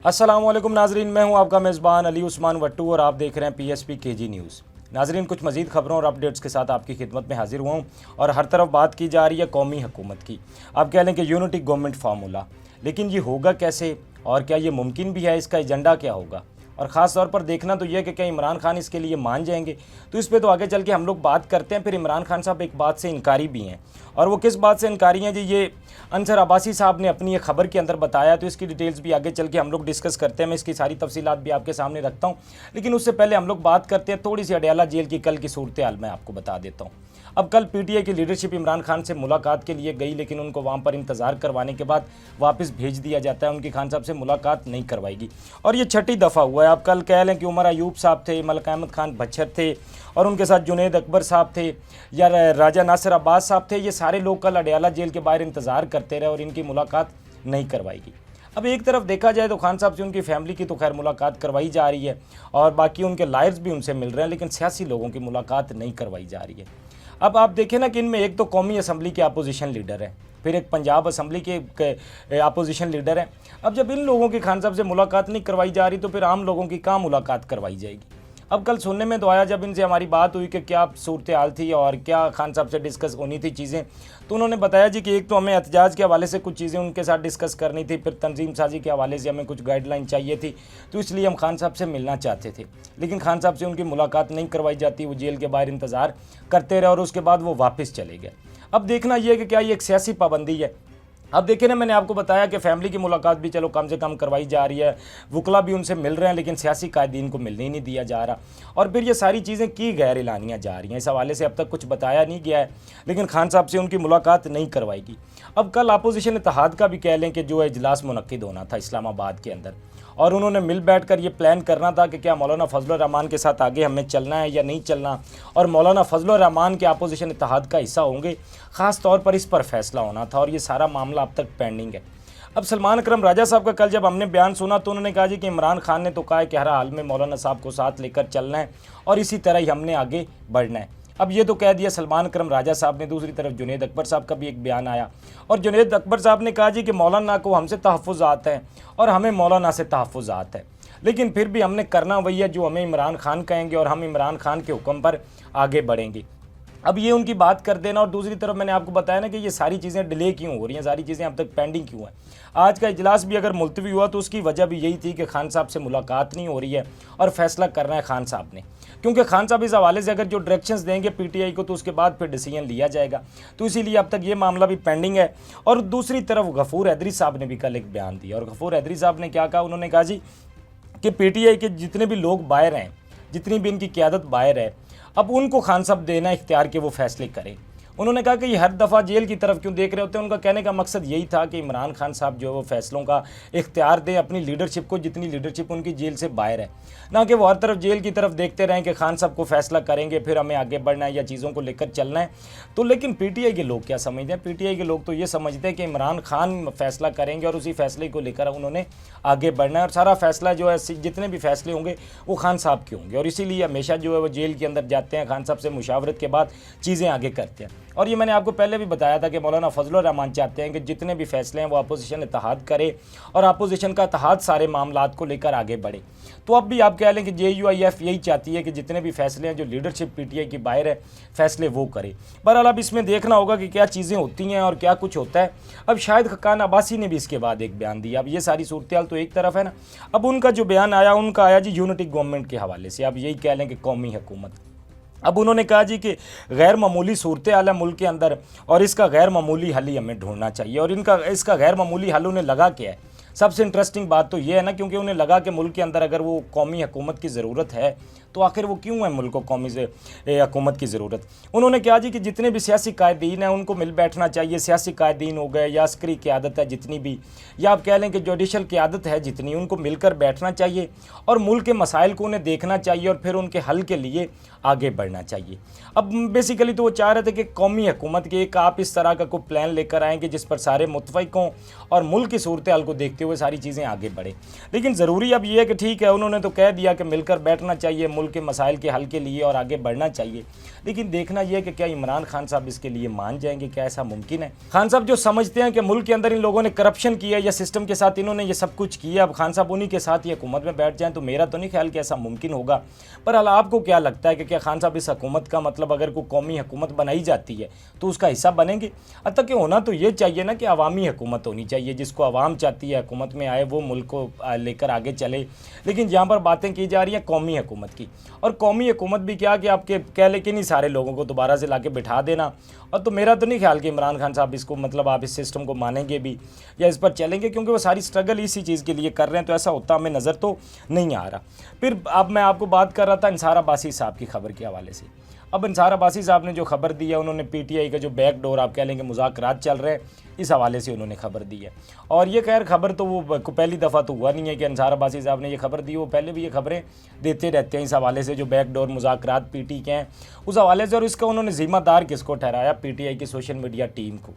अस्सलाम वालेकुम नाजरीन, मैं हूं आपका मेज़बान अली उस्मान वट्टू और आप देख रहे हैं PSP KG न्यूज़। नाजरीन, कुछ मज़ीद खबरों और अपडेट्स के साथ आपकी खिदमत में हाजिर हुआ हूं और हर तरफ बात की जा रही है कौमी हुकूमत की। आप कह लें कि यूनिटी गवर्नमेंट फार्मूला, लेकिन ये होगा कैसे और क्या ये मुमकिन भी है? इसका एजेंडा क्या होगा? और ख़ास तौर पर देखना तो यह कि क्या इमरान खान इसके लिए मान जाएंगे। तो इस पे तो आगे चल के हम लोग बात करते हैं। फिर इमरान खान साहब एक बात से इनकारी भी हैं, और वो किस बात से इनकारी हैं जी? ये अंसर अब्बासी साहब ने अपनी एक खबर के अंदर बताया, तो इसकी डिटेल्स भी आगे चल के हम लोग डिस्कस करते हैं। मैं इसकी सारी तफसीलात भी आपके सामने रखता हूँ, लेकिन उससे पहले हम लोग बात करते हैं थोड़ी सी अडयाला जेल की कल की सूरत हाल मैं आपको बता देता हूँ। अब कल PTI की लीडरशिप इमरान खान से मुलाकात के लिए गई, लेकिन उनको वहाँ पर इंतज़ार करवाने के बाद वापस भेज दिया जाता है। उनकी खान साहब से मुलाकात नहीं करवाएगी, और ये छठी दफ़ा हुआ है। आप कल कह लें कि उमर अयूब साहब थे, मलिक अहमद खान बच्चर थे, और उनके साथ जुनैद अकबर साहब थे, या राजा नासिर अब्बास साहब थे। ये सारे लोग कल अडयाला जेल के बाहर इंतज़ार करते रहे और इनकी मुलाकात नहीं करवाएगी। अब एक तरफ देखा जाए तो खान साहब से उनकी फैमिली की तो खैर मुलाकात करवाई जा रही है, और बाकी उनके लायर्स भी उनसे मिल रहे हैं, लेकिन सियासी लोगों की मुलाकात नहीं करवाई जा रही है। अब आप देखें ना कि इनमें एक तो कौमी असम्बली के अपोजिशन लीडर है, फिर एक पंजाब असम्बली के अपोजिशन लीडर है। अब जब इन लोगों की खान साहब से मुलाकात नहीं करवाई जा रही, तो फिर आम लोगों की कहाँ मुलाकात करवाई जाएगी? अब कल सुनने में तो आया, जब इनसे हमारी बात हुई कि क्या सूरत हाल थी और क्या खान साहब से डिस्कस होनी थी चीज़ें, तो उन्होंने बताया जी कि एक तो हमें एहतजाज के हवाले से कुछ चीज़ें उनके साथ डिस्कस करनी थी, फिर तंजीम साजी के हवाले से हमें कुछ गाइडलाइन चाहिए थी, तो इसलिए हम खान साहब से मिलना चाहते थे। लेकिन खान साहब से उनकी मुलाकात नहीं करवाई जाती, वो जेल के बाहर इंतज़ार करते रहे और उसके बाद वो वापस चले गए। अब देखना यह है कि क्या ये एक सियासी पाबंदी है। अब देखिए ना, मैंने आपको बताया कि फैमिली की मुलाकात भी चलो कम से कम करवाई जा रही है, वकला भी उनसे मिल रहे हैं, लेकिन सियासी कायदीन को मिलने ही नहीं दिया जा रहा। और फिर ये सारी चीज़ें की गैर एलानियाँ जा रही हैं। इस हवाले से अब तक कुछ बताया नहीं गया है, लेकिन खान साहब से उनकी मुलाकात नहीं करवाएगी। अब कल अपोजिशन इत्तेहाद का भी कह लें कि जो है इजलास मुनक्किद होना था इस्लामाबाद के अंदर, और उन्होंने मिल बैठ कर ये प्लान करना था कि क्या मौलाना फजल रहमान के साथ आगे हमें चलना है या नहीं चलना, और मौलाना फजल रहमान के अपोजिशन इत्तेहाद का हिस्सा होंगे। ख़ास तौर पर इस पर फैसला होना था, और ये सारा मामला अब तक पेंडिंग है। अब सलमान अकरम राजा साहब का कल जब हमने बयान सुना, तो उन्होंने कहा जी कि इमरान खान ने तो कहा है कि हर हाल में मौलाना साहब को साथ लेकर चलना है और इसी तरह ही हमने आगे बढ़ना है। अब ये तो कह दिया सलमान अकरम राजा साहब ने। दूसरी तरफ जुनैद अकबर साहब का भी एक बयान आया, और जुनैद अकबर साहब ने कहा जी कि मौलाना को हमसे तहफ़्फ़ुज़ात हैं और हमें मौलाना से तहफ़्फ़ुज़ात है, लेकिन फिर भी हमने करना वही है जो हमें इमरान खान कहेंगे, और हम इमरान खान के हुक्म पर आगे बढ़ेंगे। अब ये उनकी बात कर देना, और दूसरी तरफ मैंने आपको बताया ना कि ये सारी चीज़ें डिले क्यों हो रही हैं, सारी चीज़ें अब तक पेंडिंग क्यों हैं। आज का इजलास भी अगर मुलतवी हुआ तो उसकी वजह भी यही थी कि खान साहब से मुलाकात नहीं हो रही है, और फैसला करना है खान साहब ने, क्योंकि खान साहब इस हवाले से अगर जो डायरेक्शंस देंगे PTI को, तो उसके बाद फिर डिसीजन लिया जाएगा। तो इसीलिए अब तक ये मामला भी पेंडिंग है। और दूसरी तरफ गफूर हैदरी साहब ने भी कल एक बयान दिया, और गफूर हैदरी साहब ने क्या कहा? उन्होंने कहा जी कि PTI के जितने भी लोग बाहर हैं, जितनी भी इनकी क़यादत बाहर है, अब उनको खान साहब देना इख्तियार के वो फैसले करें। उन्होंने कहा कि ये हर दफ़ा जेल की तरफ क्यों देख रहे होते हैं। उनका कहने का मकसद यही था कि इमरान खान साहब जो है वो फैसलों का इख्तियार दें अपनी लीडरशिप को, जितनी लीडरशिप उनकी जेल से बाहर है, ना कि वो हर तरफ जेल की तरफ देखते रहें कि खान साहब को फैसला करेंगे फिर हमें आगे बढ़ना है या चीज़ों को लेकर चलना है। तो लेकिन PTI के लोग क्या समझते हैं? PTI के लोग तो ये समझते हैं कि इमरान खान फैसला करेंगे और उसी फैसले को लेकर उन्होंने आगे बढ़ना है, और सारा फैसला जो है, जितने भी फैसले होंगे वो खान साहब के होंगे, और इसीलिए हमेशा जो है वो जेल के अंदर जाते हैं, खान साहब से मुशावरत के बाद चीज़ें आगे करते हैं। और ये मैंने आपको पहले भी बताया था कि मौलाना फजल रहमान चाहते हैं कि जितने भी फैसले हैं वो अपोजिशन इत्तेहाद करे, और अपोजिशन का इत्तेहाद सारे मामलात को लेकर आगे बढ़े। तो अब भी आप कह लें कि JUIF यही चाहती है कि जितने भी फैसले हैं जो लीडरशिप PTI की बाहर है, फैसले वो करे। बहरहाल अब इसमें देखना होगा कि क्या चीज़ें होती हैं और क्या कुछ होता है। अब शाहिद खकान अब्बासी ने भी इसके बाद एक बयान दिया। अब ये सारी सूरत हाल तो एक तरफ है ना, अब उनका जो बयान आया, उनका आया जी यूनिटी गवर्नमेंट के हवाले से। अब यही कह लें कि कौमी हुकूमत। अब उन्होंने कहा जी कि गैर मामूली सूरत हाल है मुल्क के अंदर, और इसका गैर मामूली हल ही हमें ढूंढना चाहिए। और इसका गैर मामूली हल उन्हें लगा क्या है? सबसे इंटरेस्टिंग बात तो ये है ना, क्योंकि उन्हें लगा कि मुल्क के अंदर अगर वो कौमी हुकूमत की ज़रूरत है, तो आखिर वो क्यों है मुल्क को कौमी हुकूमत की ज़रूरत? उन्होंने कहा जी कि जितने भी सियासी कायदीन हैं उनको मिल बैठना चाहिए। सियासी कायदीन हो गए या अस्करी क़यादत है जितनी भी, या आप कह लें कि जुडिशल क़यादत है जितनी, उनको मिलकर बैठना चाहिए और मुल्क के मसाइल को उन्हें देखना चाहिए, और फिर उनके हल के लिए आगे बढ़ना चाहिए। अब बेसिकली तो वो चाह रहे थे कि कौमी हुकूमत के एक आप इस तरह का कोई प्लान लेकर आएँ कि जिस पर सारे मुत्तफ़िक़ हों और मुल्क की सूरत हाल को देखते देखते हुए सारी चीज़ें आगे बढ़े। लेकिन ज़रूरी अब ये है कि ठीक है, उन्होंने तो कह दिया कि मिलकर बैठना चाहिए मुल्क के मसाइल के हल के लिए और आगे बढ़ना चाहिए, लेकिन देखना यह है कि क्या इमरान खान साहब इसके लिए मान जाएंगे, क्या ऐसा मुमकिन है? खान साहब जो समझते हैं कि मुल्क के अंदर इन लोगों ने करप्शन किया या सिस्टम के साथ इन्होंने ये सब कुछ किया, अब खान साहब उन्हीं के साथ ही हुकूमत में बैठ जाएं, तो मेरा तो नहीं ख्याल कि ऐसा मुमकिन होगा। पर हाल आपको क्या लगता है कि क्या खान साहब इस हुकूमत का मतलब अगर कोई कौमी हुकूमत बनाई जाती है तो उसका हिस्सा बनेंगे? अतः कि होना तो ये चाहिए ना कि अवामी हुकूमत होनी चाहिए, जिसको आवाम चाहती है हुकूमत में आए, वो मुल्क को लेकर आगे चले। लेकिन यहाँ पर बातें की जा रही हैं कौमी हुकूमत की, और कौमी हुकूमत भी क्या कि आपके कह ले कि नहीं सारे लोगों को दोबारा से लाके बिठा देना। और तो मेरा तो नहीं ख्याल कि इमरान खान साहब इसको मतलब आप इस सिस्टम को मानेंगे भी या इस पर चलेंगे, क्योंकि वो सारी स्ट्रगल इसी चीज़ के लिए कर रहे हैं, तो ऐसा होता हमें नज़र तो नहीं आ रहा। फिर अब मैं आपको बात कर रहा था अंसार अब्बासी साहब की खबर के हवाले से। अब अंसार अब्बासी साहब ने जो खबर दी है, उन्होंने पीटीआई का जो बैकडोर आप कह लेंगे मुज़ाकरात चल रहे हैं, इस हवाले से उन्होंने खबर दी है। और ये खैर खबर तो वो पहली दफ़ा तो हुआ नहीं है कि अंसार अब्बासी साहब ने ये खबर दी, वो पहले भी ये खबरें देते रहते हैं इस हवाले से, जो बैकडोर मुज़ाकरात पीटी के हैं उस हवाले से। और इसका उन्होंने ज़िम्मेदार किसको ठहराया? पीटीआई की सोशल मीडिया टीम को।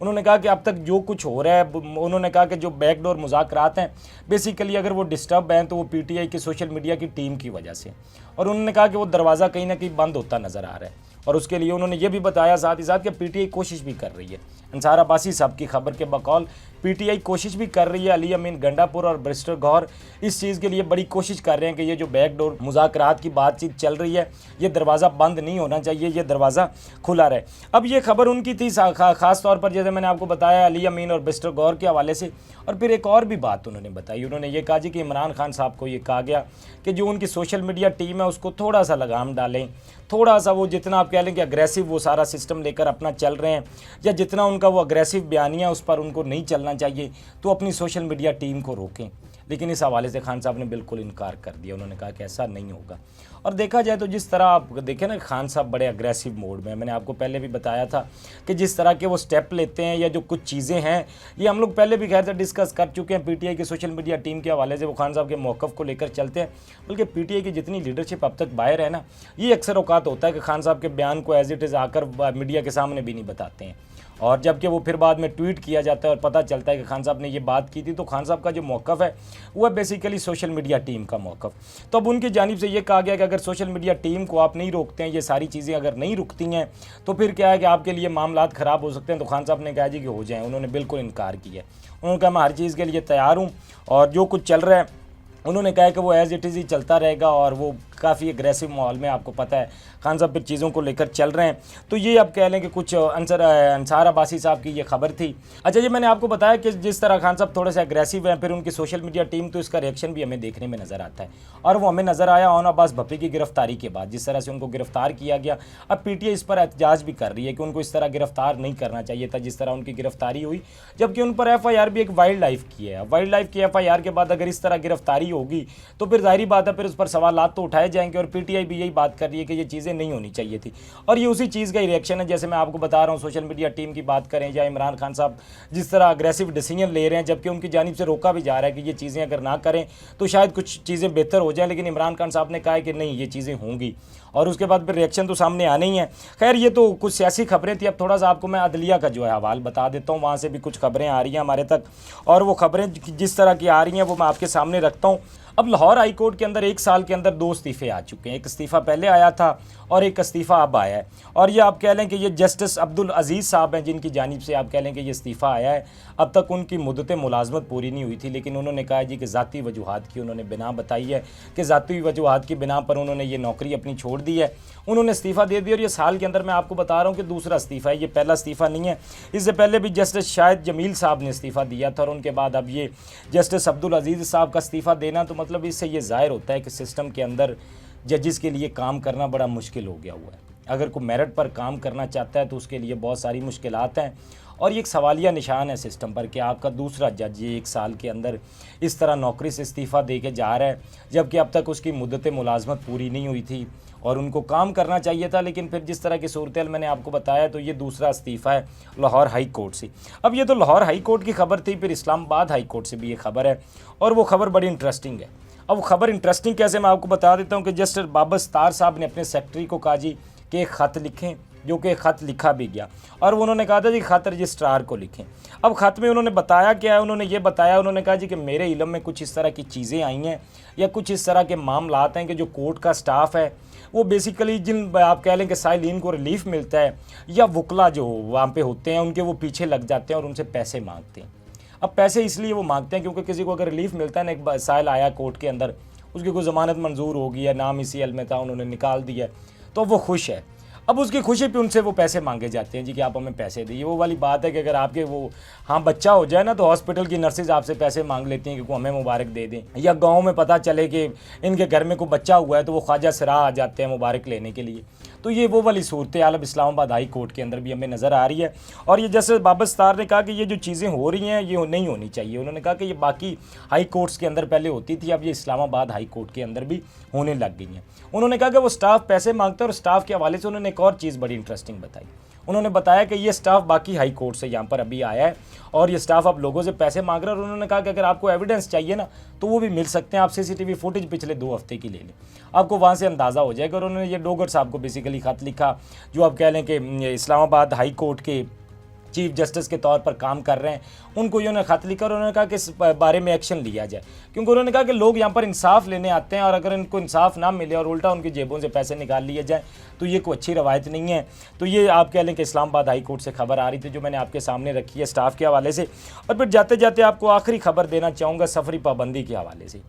उन्होंने कहा कि अब तक जो कुछ हो रहा है, उन्होंने कहा कि जो बैकडोर मुज़ाकरात हैं बेसिकली अगर वो डिस्टर्ब हैं तो वो पीटीआई की सोशल मीडिया की टीम की वजह से। और उन्होंने कहा कि वो दरवाज़ा कहीं ना कहीं बंद होता नज़र आ रहा है, और उसके लिए उन्होंने ये भी बताया साथ ही साथ कि पीटीआई कोशिश भी कर रही है। अंसार अब्बासी साहब की खबर के बकौल पीटीआई कोशिश भी कर रही है, अली अमीन गंडापुर और बैरिस्टर गौहर इस चीज़ के लिए बड़ी कोशिश कर रहे हैं कि ये जो बैकडोर मुज़ाकरात की बातचीत चल रही है, ये दरवाज़ा बंद नहीं होना चाहिए, ये दरवाज़ा खुला रहे। अब ये खबर उनकी थी ख़ास तौर पर, जैसे मैंने आपको बताया, अली अमीन और बैरिस्टर गौहर के हवाले से। और फिर एक और भी बात उन्होंने बताई, उन्होंने ये कहा जी कि इमरान खान साहब को ये कहा गया कि जो उनकी सोशल मीडिया टीम है उसको थोड़ा सा लगाम डालें, थोड़ा सा वो जितना आप कह लें कि अग्रेसिव वो सारा सिस्टम लेकर अपना चल रहे हैं, या जितना उनका वो अग्रेसिव बयानिया उस पर उनको नहीं चलना चाहिए, तो अपनी सोशल मीडिया टीम को रोकें। लेकिन इस हवाले से खान साहब ने बिल्कुल इनकार कर दिया। उन्होंने कहा कि ऐसा नहीं होगा। और देखा जाए तो जिस तरह आप देखें ना, खान साहब बड़े अग्रेसिव मोड में, मैंने आपको पहले भी बताया था कि जिस तरह के वो स्टेप लेते हैं या जो कुछ चीज़ें हैं, ये हम लोग पहले भी खैर से डिस्कस कर चुके हैं। पीटीआई की सोशल मीडिया टीम के हवाले से वो खान साहब के मौक़िफ़ को लेकर चलते हैं, बल्कि पीटीआई की जितनी लीडरशिप अब तक बाहर है ना, ये अक्सर औकात होता है कि खान साहब के बयान को एज इट इज़ आकर मीडिया के सामने भी नहीं बताते हैं, और जबकि वो फिर बाद में ट्वीट किया जाता है और पता चलता है कि खान साहब ने ये बात की थी। तो खान साहब का जो मौक़िफ़ है वो है बेसिकली सोशल मीडिया टीम का मौक़िफ़। तो अब उनकी जानिब से ये कहा गया कि अगर सोशल मीडिया टीम को आप नहीं रोकते हैं, ये सारी चीज़ें अगर नहीं रुकती हैं, तो फिर क्या है कि आपके लिए मामलात ख़राब हो सकते हैं। तो खान साहब ने कहा जी कि हो जाएँ। उन्होंने बिल्कुल इनकार किया। उन्होंने कहा मैं हर चीज़ के लिए तैयार हूँ, और जो कुछ चल रहा है उन्होंने कहा कि वो एज़ इट इज़ ही चलता रहेगा, और वो काफ़ी एग्रेसिव माहौल में, आपको पता है खान साहब फिर चीज़ों को लेकर चल रहे हैं। तो ये आप कह लें कि कुछ अंसार अब्बासी साहब की ये खबर थी। अच्छा, ये मैंने आपको बताया कि जिस तरह खान साहब थोड़े से एग्रेसिव हैं, फिर उनकी सोशल मीडिया टीम, तो इसका रिएक्शन भी हमें देखने में नज़र आता है। और वो हमें नज़र आया ओन अब्बास भप्पी की गिरफ्तारी के बाद, जिस तरह से उनको गिरफ्तार किया गया। अब पीटीआई इस पर एहतजाज भी कर रही है कि उनको इस तरह गिरफ्तार नहीं करना चाहिए था जिस तरह उनकी गिरफ्तारी हुई, जबकि उन पर FIR भी एक वाइल्ड लाइफ की है। वाइल्ड लाइफ की FIR के बाद अगर इस तरह गिरफ्तारी होगी तो फिर जाहिर बात है फिर उस पर सवालात तो उठाए जाएंगे, और पीटीआई भी यही बात कर रही है कि ये चीज़ें नहीं होनी चाहिए थी। और ये उसी चीज़ का ही रिएक्शन है, जैसे मैं आपको बता रहा हूँ, सोशल मीडिया टीम की बात करें या इमरान खान साहब जिस तरह अग्रेसिव डिसीजन ले रहे हैं, जबकि उनकी जानिब से रोका भी जा रहा है कि ये चीज़ें अगर ना करें तो शायद कुछ चीज़ें बेहतर हो जाएं, लेकिन इमरान खान साहब ने कहा है कि नहीं, ये चीज़ें होंगी, और उसके बाद फिर रिएक्शन तो सामने आने ही है। खैर, ये तो कुछ सियासी खबरें थी। अब थोड़ा सा आपको मैं अदलिया का जो है हवाल बता देता हूँ, वहाँ से भी कुछ खबरें आ रही हैं हमारे तक, और वो खबरें जिस तरह की आ रही हैं वो मैं आपके सामने रखता हूँ। अब लाहौर हाई कोर्ट के अंदर 1 साल के अंदर 2 इस्तीफ़े आ चुके हैं। एक इस्तीफ़ा पहले आया था और एक इस्तीफ़ा अब आया है, और ये आप कह लें कि ये जस्टिस अब्दुल अजीज़ साहब हैं जिनकी जानिब से आप कह लें कि ये इस्तीफ़ा आया है। अब तक उनकी मुद्दत मुलाजमत पूरी नहीं हुई थी, लेकिन उन्होंने कहा जी कि ज़ाती वजूहात की उन्होंने बिना बताई है कि ज़ाती वजूहात की बिना पर उन्होंने ये नौकरी अपनी छोड़ दी है, उन्होंने इस्तीफ़ा दे दिया। और ये साल के अंदर मैं आपको बता रहा हूँ कि दूसरा इस्तीफ़ा है, ये पहला इस्तीफ़ा नहीं है। इससे पहले भी जस्टिस शाहिद जमील साहब ने इस्तीफ़ा दिया था, और उनके बाद अब ये जस्टिस अब्दुल अजीज़ साहब का इस्तीफ़ा देना, तो मतलब इससे ये ज़ाहिर होता है कि सिस्टम के अंदर जजेस के लिए काम करना बड़ा मुश्किल हो गया हुआ है। अगर कोई मेरिट पर काम करना चाहता है तो उसके लिए बहुत सारी मुश्किलात हैं, और ये एक सवालिया निशान है सिस्टम पर कि आपका दूसरा जज ये 1 साल के अंदर इस तरह नौकरी से इस्तीफ़ा दे के जा रहा है, जबकि अब तक उसकी मुद्दत मुलाजमत पूरी नहीं हुई थी और उनको काम करना चाहिए था। लेकिन फिर जिस तरह की सूरत मैंने आपको बताया, तो ये दूसरा इस्तीफ़ा है लाहौर हाई कोर्ट से। अब ये तो लाहौर हाई कोर्ट की खबर थी, फिर इस्लामाबाद हाई कोर्ट से भी ये खबर है, और वो खबर बड़ी इंटरेस्टिंग है। अब वो खबर इंटरेस्टिंग कैसे, मैं आपको बता देता हूँ कि जस्टिस बाबर सत्तार साहब ने अपने सेक्रेटरी को कहा जी कि एक ख़त लिखें जो कि ख़त लिखा भी गया, और उन्होंने कहा था जी ख़त रजिस्ट्रार को लिखें। अब ख़त में उन्होंने बताया क्या है, उन्होंने ये बताया, उन्होंने कहा जी कि मेरे इल्म में कुछ इस तरह की चीज़ें आई हैं या कुछ इस तरह के मामलात हैं कि जो कोर्ट का स्टाफ है वो बेसिकली जिन आप कह लें कि साइलिन को रिलीफ मिलता है या वकला जो वहाँ पे होते हैं उनके वो पीछे लग जाते हैं और उनसे पैसे मांगते हैं। अब पैसे इसलिए वो मांगते हैं क्योंकि किसी को अगर रिलीफ मिलता है ना, एक साइल आया कोर्ट के अंदर, उसकी कोई ज़मानत मंजूर होगी या नाम इसी एल में था, उन्होंने निकाल दिया, तो वो खुश है। अब उसकी खुशी पे उनसे वो पैसे मांगे जाते हैं जी कि आप हमें पैसे दीजिए। वो वाली बात है कि अगर आपके वो बच्चा हो जाए ना तो हॉस्पिटल की नर्सेज आपसे पैसे मांग लेती हैं कि हमें मुबारक दे दें, या गांव में पता चले कि इनके घर में कोई बच्चा हुआ है तो वो ख्वाजा सरा आ जाते हैं मुबारक लेने के लिए। तो ये वो वाली सूरत हाल अब इस्लामाबाद हाई कोर्ट के अंदर भी हमें नज़र आ रही है। और ये जैसे बाबर सत्तार ने कहा कि ये जो चीज़ें हो रही हैं ये नहीं होनी चाहिए, उन्होंने कहा कि ये बाकी हाई कोर्ट्स के अंदर पहले होती थी, अब ये इस्लामाबाद हाई कोर्ट के अंदर भी होने लग गई हैं। उन्होंने कहा कि वो स्टाफ पैसे मांगता है, और स्टाफ के हवाले से उन्होंने एक और चीज़ बड़ी इंटरेस्टिंग बताई। उन्होंने बताया कि ये स्टाफ बाकी हाई कोर्ट से यहाँ पर अभी आया है और ये स्टाफ अब लोगों से पैसे मांग रहा है, और उन्होंने कहा कि अगर आपको एविडेंस चाहिए ना तो वो भी मिल सकते हैं, आप CCTV फुटेज पिछले 2 हफ्ते की ले लें, आपको वहाँ से अंदाज़ा हो जाएगा। और उन्होंने ये डोगर साहब को बेसिकली ख़त लिखा, जो आप कह लें कि इस्लामाबाद हाई कोर्ट के चीफ जस्टिस के तौर पर काम कर रहे हैं, उनको इन्होंने ख़त लिखा और उन्होंने कहा कि इस बारे में एक्शन लिया जाए, क्योंकि उन्होंने कहा कि लोग यहाँ पर इंसाफ लेने आते हैं और अगर इनको इंसाफ ना मिले और उल्टा उनकी जेबों से पैसे निकाल लिए जाए तो ये कोई अच्छी रवायत नहीं है। तो ये आप कह लें कि इस्लामाबाद हाई कोर्ट से खबर आ रही थी जो मैंने आपके सामने रखी है स्टाफ के हवाले से। और फिर जाते जाते आपको आखिरी खबर देना चाहूँगा सफरी पाबंदी के हवाले से।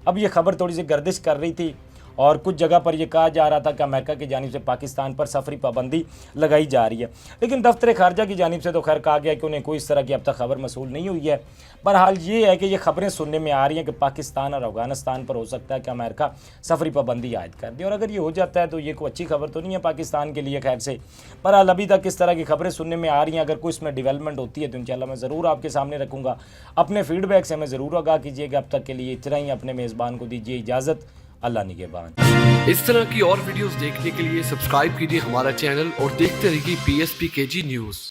अब ये खबर थोड़ी सी गर्दिश कर रही थी और कुछ जगह पर यह कहा जा रहा था कि अमेरिका की जानिब से पाकिस्तान पर सफरी पाबंदी लगाई जा रही है, लेकिन दफ्तर खारजा की जानिब से तो खैर कहा गया कि उन्हें कोई इस तरह की अब तक खबर मसूल नहीं हुई है। बहरहाल ये है कि ये खबरें सुनने में आ रही हैं कि पाकिस्तान और अफगानिस्तान पर हो सकता है कि अमेरिका सफरी पाबंदी आयद कर दे, और अगर ये हो जाता है तो ये कोई अच्छी खबर तो नहीं है पाकिस्तान के लिए खैर से। बहरहाल अभी तक इस तरह की खबरें सुनने में आ रही हैं, अगर कोई इसमें डेवलपमेंट होती है तो इंशाल्लाह मैं ज़रूर आपके सामने रखूँगा। अपने फीडबैक से हमें ज़रूर आगाह कीजिएगा। अब तक के लिए इतना ही, अपने मेज़बान को दीजिए इजाज़त। अल्लाह निगहबान। इस तरह की और वीडियोस देखने के लिए सब्सक्राइब कीजिए हमारा चैनल और देखते रहिए PSP KG न्यूज़।